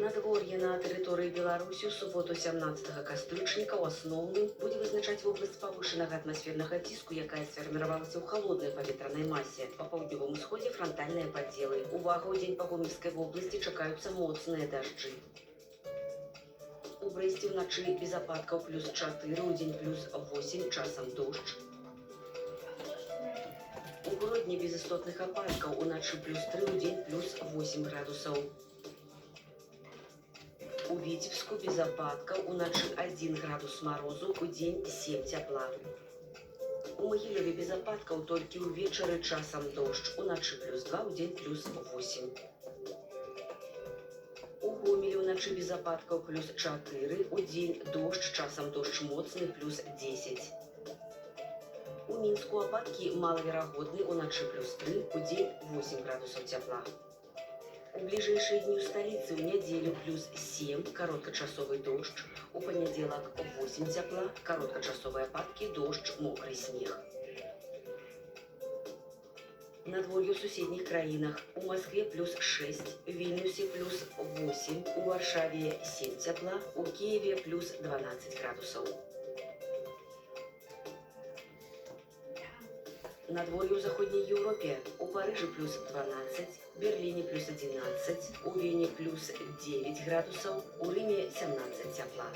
Надвор'е на тэрыторыі Беларусі ў суботу 17 кастрычніка ў асноўным будзе вызначаць вобласць павышанага атмасфернага ціску, якая сфарміравалася ў халоднай паветранай масе. Па паўднёвым усходзе франтальныя падзелы. Увага, у дзень па Гомельскай вобласці чакаюцца моцныя дажджы. У Брэсце ўначы без ападкаў +4, у дзень +8, часам дождж. У Гродні без істотных ападкаў, уначы +3, у дзень +8 градусаў. У Віцебску без ападкаў, уначы 1 градус марозу, у дзень 7 цяпла. У Магілёве без ападкаў, толькі ўвечары часам дождж, уначы +2, у дзень +8. У Гомелі ўначы без ападкаў +4, у дзень дождж, часам дождж моцны, +10. У Мінску ападкі малаверагодны, уначы +3, у дзень 8 градусаў цяпла. У бліжэйшыя дні ў сталіцы ў нядзелю +7, кароткачасовы дождж, у панядзелак 8 цяпла, кароткачасовыя ападкі, дождж, мокры снег. Надвор'е ў суседніх краінах. У Маскве +6, Вільнюсе +8, у Варшаве 7 цяпла, у Кіеве +12 градусаў. Надвор'е ў заходняй Еўропе. У Парыжы +12, Берліне +11, у Вене +9 градусаў, у Рыме 17 цяпла.